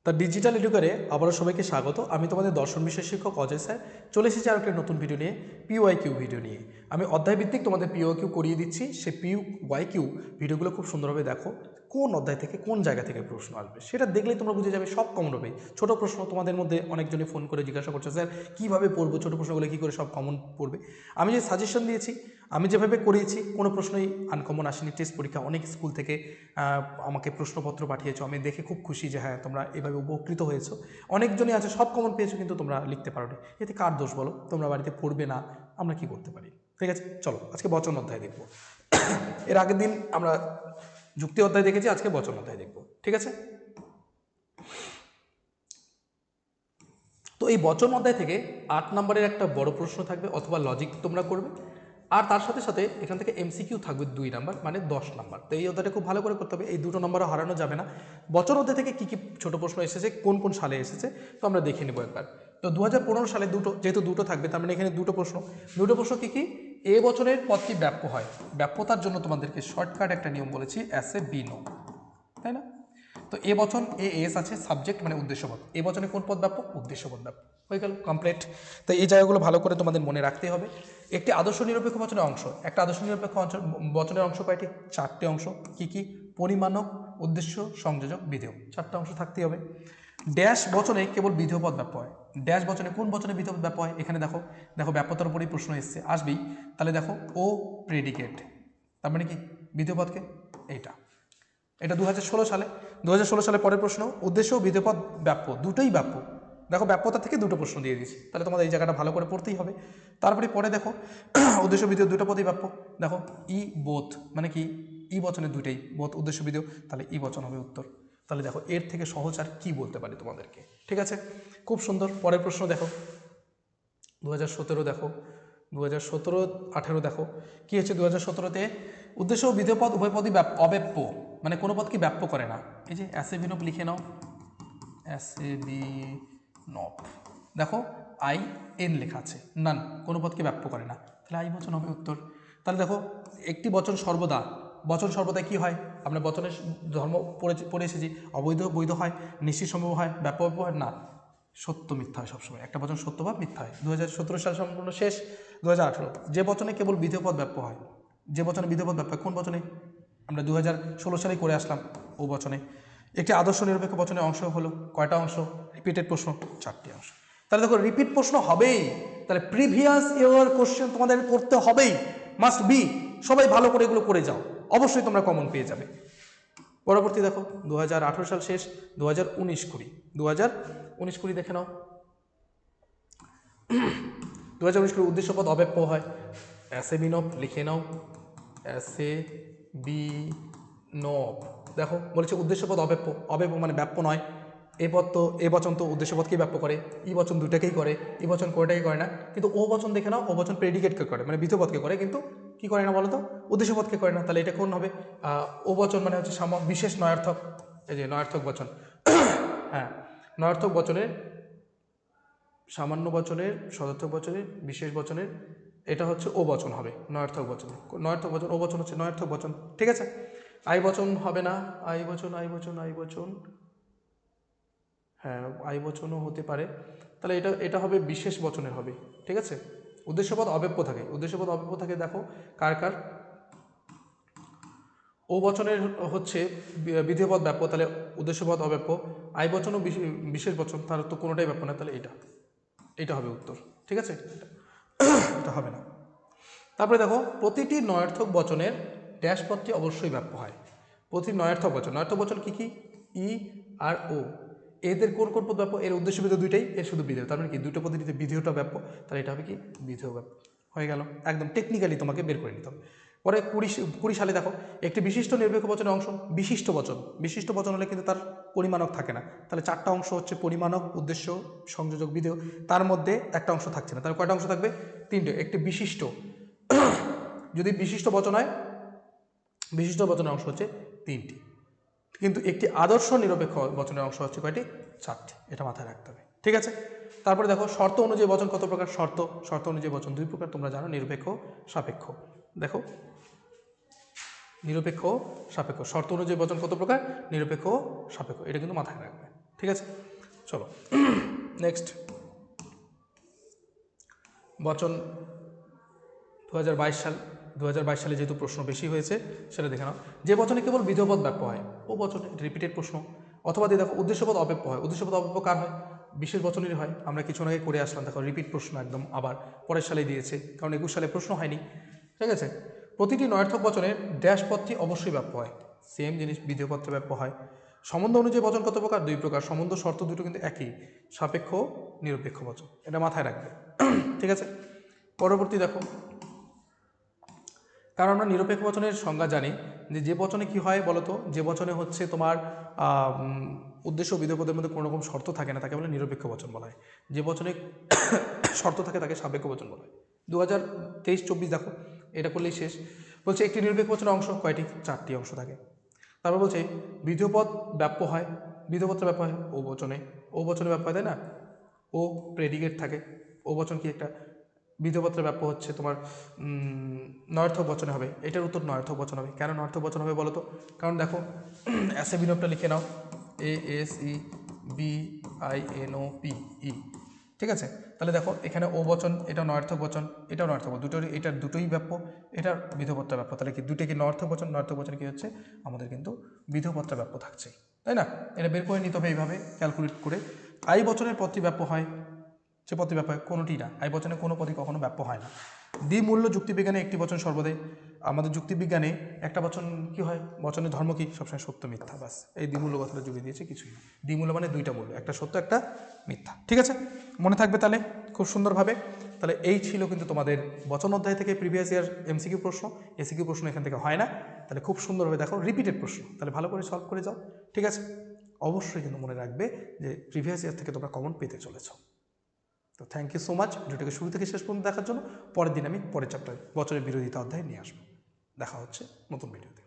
তা ডিজিটাল এডুকারে আবারও সবাইকে স্বাগত। আমি তোমাদের দর্শন বিষয় শিক্ষক অজয় স্যার চলে এসেছি আর একটা নতুন ভিডিও নিয়ে, PYQ ভিডিও নিয়ে। আমি অধ্যায়ভিত্তিক তোমাদের PYQ করিয়ে দিচ্ছি। সেই PYQ ভিডিওগুলো খুব সুন্দরভাবে দেখো, কোন অধ্যায় থেকে কোন জায়গা থেকে প্রশ্ন আসবে সেটা দেখলেই তোমরা বুঝে যাবে। সব কমন হবে। ছোটো প্রশ্ন তোমাদের মধ্যে অনেকজনই ফোন করে জিজ্ঞাসা করছে, স্যার কীভাবে পড়বো, ছোটো প্রশ্নগুলো কী করে সব কমন পড়বে। আমি যে সাজেশন দিয়েছি, আমি যেভাবে করিয়েছি, কোনো প্রশ্নই আনকমন আসেনি। টেস্ট পরীক্ষা অনেক স্কুল থেকে আমাকে প্রশ্নপত্র পাঠিয়েছো, আমি দেখে খুব খুশি যে হ্যাঁ তোমরা এভাবে উপকৃত হয়েছো। অনেকজনই আছে সব কমন পেয়েছো কিন্তু তোমরা লিখতে পারোনি। এতে কার দোষ বলো? তোমরা বাড়িতে পড়বে না, আমরা কি করতে পারি? ঠিক আছে, চলো আজকে বচন অধ্যায় দেখবো। এর আগের দিন আমরা যুক্তি অধ্যায় দেখেছি, আজকে বচন অধ্যায় দেখবো। ঠিক আছে, তো এই বচন অধ্যায় থেকে 8 নম্বরের একটা বড় প্রশ্ন থাকবে, অথবা লজিক তোমরা করবে, আর তার সাথে সাথে এখান থেকে MCQ থাকবে 2 নাম্বার, মানে 10 নাম্বার। তো এই অধ্যায়টা খুব ভালো করে করতে হবে, এই 2 নম্বরও হারানো যাবে না। বচন অধ্যায় থেকে কী কী ছোটো প্রশ্ন এসেছে, কোন কোন সালে এসেছে, তো আমরা দেখে নেবো একবার। তো 2015 সালে যেহেতু দুটো থাকবে, তার মানে এখানে দুটো প্রশ্ন কী কী? এ বছরের পদটি ব্যাপ্য হয়, ব্যাপ্যতার জন্য তোমাদেরকে শর্টকাট একটা নিয়ম বলেছি, অ্যাসে বি নো, তাই না? তো এ বচন এস আছে, সাবজেক্ট মানে উদ্দেশ্যপদ। এ বচনে কোন পদ ব্যাপ্য? উদ্দেশ্যপদ ব্যাপ্য। হয়ে গেল, কমপ্লিট। তো এই জায়গাগুলো ভালো করে তোমাদের মনে রাখতে হবে। একটি আদর্শ নিরপেক্ষ বচনের অংশ, একটা আদর্শ নিরপেক্ষ বচনের অংশ কয়টি? 4টে অংশ। কি কি? পরিমাণক, উদ্দেশ্য, সংযোজক, বিধেয়। 4টে অংশ থাকতেই হবে। ড্যাশ বচনে কেবল বিধেয় পদ ব্যাপ্য হয়। ড্যাশ বচনে কোন বচনে বিধেয় পদ ব্যাপ্য হয়? এখানে দেখো, ব্যাপ্যতার উপরেই প্রশ্ন এসছে, আসবেই। তাহলে দেখো ও প্রেডিকেট, তার মানে কি বিধেয় পদকে এইটা। এটা 2016 সালে পরের প্রশ্ন, উদ্দেশ্য ও বিধেয় পদ ব্যাপ্য, দুটোই ব্যাপ্য। দেখো ব্যাপ্যতা থেকে দুটো প্রশ্ন দিয়ে দিয়েছি, তাহলে তোমাদের এই জায়গাটা ভালো করে পড়তেই হবে। তারপরে পরে দেখো উদ্দেশ্য বিধেয় দুটো পদই ব্যাপ্য। দেখো ই বোথ, মানে কি ই বচনের দুইটাই, বোথ উদ্দেশ্য বিধেয়, তাহলে ই বচন হবে উত্তর। তাহলে দেখো এর থেকে সহজ আর কি বলতে পারি তোমাদেরকে। ঠিক আছে, খুব সুন্দর। পরের প্রশ্ন দেখো 2017, দেখো 2017-18 দেখো কি হচ্ছে। 2017-তে উদ্দেশ্য ও বিধেয় পদ উভয় পদই অব্যাপ্য, মানে কোনো পদ কি ব্যাপ্য করে না। এই যে অ্যাসেবিনপ লিখে নাও, অ্যাসেবিনপ, দেখো IN লেখা আছে, নান, কোনো পদকে ব্যাপ্য করে না, তাহলে আই বচন হবে উত্তর। তাহলে দেখো একটি বচন সর্বদা, বচন সর্বদা কি হয়? আমরা বচনের ধর্ম পড়ে এসেছি, অবৈধ বৈধ হয়, নিশ্চিত সম্ভব হয়, ব্যাপক হয় না, সত্য মিথ্যা হয় সবসময়। একটা বচন সত্য বা মিথ্যা হয়। 2017 সাল সম্পূর্ণ শেষ। 2018 যে বচনে কেবল বিধেয় পদ ব্যাপ্য হয়, যে বচনে বিধেয় পদ ব্যাপ্য হয়, কোন বচনে? আমরা 2016 সালেই করে আসলাম ও বচনে। একটি আদর্শ নিরপেক্ষ বচনের অংশ হলো কয়টা অংশ? রিপিটেড প্রশ্ন 4টি অংশ। তাহলে দেখো রিপিট প্রশ্ন হবেই, তাহলে প্রিভিয়াস ইয়ার কোশ্চেন তোমাদের করতে হবেই, মাস্ট বি। সবাই ভালো করে এগুলো করে যাও, অবশ্যই তোমরা কমন পেয়ে যাবে। পরবর্তী দেখো 2018 সাল শেষ, 2019-20 দেখে নাও। 2019 উদ্দেশ্য পদ অব্যাপ্য হয়, অ্যাসেবিনপ লিখে নাও, অ্যাসেবিনপ। দেখো বলেছে উদ্দেশ্য পদ অব্যাপ্য, অব্যাপ্য মানে ব্যাপ্য নয়। এ বচন তো উদ্দেশ্য পদকেই ব্যাপ্য করে, ই বচন দুটাকেই করে, ই বচন কোনোটাই করে না। কিন্তু ও বচন দেখে নাও, ও বচন প্রেডিকেটকে করে, মানে বিধেয় পদকে করে, কিন্তু কি করে না বলো তো? উদ্দেশ্য পদকে করে না। তাহলে এটা কোন হবে? ও বচন মানে হচ্ছে বিশেষ নয়ার্থক, এই যে নয়ার্থক বচন। হ্যাঁ, নয়ার্থক বচনের, সামান্য বচনের, সদর্থক বচনের, বিশেষ বচনের, এটা হচ্ছে ও বচন হবে নয়ার্থক বচন। নয়ার্থক বচন, ও বচন হচ্ছে নয়ার্থক বচন। ঠিক আছে, আই বচন হবে না, আই বচন, হ্যাঁ আই বচনও হতে পারে। তাহলে এটা হবে বিশেষ বচনের হবে। ঠিক আছে, উদ্দেশ্যপদ অব্যাপ্য থাকে, উদ্দেশ্যপদ অব্যাপ্য থাকে। দেখো কার কার? ও বচনের হচ্ছে বিধেয় পদ ব্যাপ্য, তাহলে উদ্দেশ্যপদ অব্যাপ্য। আই বচনও বিশেষ বচন, তার তো কোনোটাই ব্যাপ্য না, তাহলে এটা হবে উত্তর। ঠিক আছে, এটা হবে না। তারপরে দেখো প্রতিটি নয়ার্থক বচনের ড্যাশ পদটি অবশ্যই ব্যাপ্য হয়। প্রতি নয়ার্থক বচন কি কি? ই আর ও, এদের কোন কোন পদ ব্যাপ্য? এর উদ্দেশ্য বিধেয় দুইটাই, এর শুধু বিধেয়, তার মানে কি দুটো পদ্ধতিতে বিধেয়টা ব্যাপ্য, তাহলে এটা হবে কি বিধেয় ব্যাপ্য। হয়ে গেল, একদম টেকনিক্যালি তোমাকে বের করে নিতে হবে। পরে 20 সালে দেখো একটি বিশিষ্ট নিরপেক্ষ বচনের অংশ, বিশিষ্ট বচন হলে কিন্তু তার পরিমাণক থাকে না, তাহলে 4টা অংশ হচ্ছে পরিমাণক, উদ্দেশ্য, সংযোজক, বিধেয়, তার মধ্যে একটা অংশ থাকছে না, তাহলে কয়টা অংশ থাকবে? 3টে। একটি বিশিষ্ট, যদি বিশিষ্ট বচন হয়, বিশিষ্ট বচনের অংশ হচ্ছে 3টি, কিন্তু একটি আদর্শ নিরপেক্ষ বচনের অংশ হচ্ছে কয়টি? 4টি। এটা মাথায় রাখতে হবে। ঠিক আছে, তারপরে দেখো শর্ত অনুযায়ী বচন কত প্রকার? শর্ত অনুযায়ী বচন 2 প্রকার, তোমরা জানো, নিরপেক্ষ, সাপেক্ষ। দেখো নিরপেক্ষ, সাপেক্ষ, শর্ত অনুযায়ী বচন কত প্রকার? নিরপেক্ষ, সাপেক্ষ, এটা কিন্তু মাথায় রাখবে। ঠিক আছে, চলো নেক্সট বচন 2022 সাল 2022 সালে যেহেতু প্রশ্ন বেশি হয়েছে সেটা দেখে নাও। যে বচনে কেবল বিধেয়পদ ব্যাপ্য হয়, ও বচনে রিপিটেড প্রশ্ন। অথবা দিয়ে দেখো উদ্দেশ্যপদ অব্যপ্য হয়, উদ্দেশ্যপদ অব্যপ্য কার হয়? বিশেষ বচনেরই হয়। আমরা কিছু আগে করে আসলাম, দেখো রিপিট প্রশ্ন একদম আবার পরের সালে দিয়েছে, কারণ 21 সালে প্রশ্ন হয়নি। ঠিক আছে, প্রতিটি নয়ার্থক বচনের ড্যাশ পদটি অবশ্যই ব্যাপ্য হয়, সেম জিনিস বিধেয়পত্রে ব্যাপ্য হয়। সম্বন্ধ অনুযায়ী বচন কত প্রকার? 2 প্রকার। সম্বন্ধ শর্ত দুটো কিন্তু একই, সাপেক্ষ নিরপেক্ষ বচন, এটা মাথায় রাখবে। ঠিক আছে, পরবর্তী দেখো, কারণ আমরা নিরপেক্ষ বচনের সংজ্ঞা জানি যে বচনে কি হয় বলতো, যে বচনে হচ্ছে তোমার উদ্দেশ্য বিধেয়পদের মধ্যে কোনো রকম শর্ত থাকে না তাকে বলে নিরপেক্ষ বচন বলা হয়। যে বচনে শর্ত থাকে তাকে সাপেক্ষ বচন বলা হয়। 2023-24 দেখো, এটা করলেই শেষ। বলছে একটি নিরপেক্ষ বচনের অংশ কয়টি? 4টি অংশ থাকে। তারপর বলছে বিধেয়পদ ব্যাপ্য হয়, বিধেয়পত্র ব্যাপ্য হয় ও বচনে, ও বচনে ব্যাপ্য হয়, তাই না? ও প্রেডিকেট থাকে, ও বচন কি একটা বিধেয়পত্রের ব্যাপ্য হচ্ছে তোমার নয়ার্থক বচনে হবে। এটার উত্তর নয়ার্থক বচন হবে। কেন নয়ার্থক বচন হবে বলো তো? কারণ দেখো অ্যাসে বিনোপটা লিখে নাও, ASEBINOPE, ঠিক আছে? তাহলে দেখো এখানে ও বচন, এটা নয়ার্থক বচন, এটাও নয়ার্থক বচন, দুটোর এটার দুটোই ব্যাপ্য, এটার বিধেয়পত্র ব্যাপ্য। তাহলে কি দুটো কি নয়ার্থক বচন? নয়ার্থক বচন কি হচ্ছে আমাদের কিন্তু বিধেয়পত্র ব্যাপ্য থাকছে, তাই না? এটা বের করে নিতে হবে এইভাবে ক্যালকুলেট করে। আই বচনের পদটি ব্যাপ্য হয়, সে পদটি ব্যাপ্য হয় কোনোটি না, আই বচনে কোনো পদই কখনো ব্যাপ্য হয় না। দ্বিমূল্য যুক্তিবিজ্ঞানে একটি বচন সর্বদাই, আমাদের যুক্তিবিজ্ঞানে একটা বচন কি হয়, বচনের ধর্ম কি? সবসময় সত্য মিথ্যা, বাস এই দ্বিমূল্য কথাটা জুড়ে দিয়েছে, কিছুই না। দ্বিমূল্য মানে দুইটা মূল্য, একটা সত্য একটা মিথ্যা। ঠিক আছে, মনে থাকবে তাহলে খুব সুন্দরভাবে। তাহলে এই ছিল কিন্তু তোমাদের বচন অধ্যায় থেকে প্রিভিয়াস ইয়ার এমসিকিউ প্রশ্ন। এসিকিউ প্রশ্ন এখান থেকে হয় না, তাহলে খুব সুন্দরভাবে দেখো রিপিটেড প্রশ্ন, তাহলে ভালো করে সলভ করে যাও। ঠিক আছে, অবশ্যই কিন্তু মনে রাখবে যে প্রিভিয়াস ইয়ার থেকে তোমরা কমন পেতে চলেছ। তো থ্যাংক ইউ সো মাচ ভিডিওটাকে শুরু থেকে শেষ পর্যন্ত দেখার জন্য। পরের দিন আমি পরের চ্যাপ্টার বচনের বিরোধিতা অধ্যায় নিয়ে আসবো। দেখা হচ্ছে নতুন ভিডিওতে।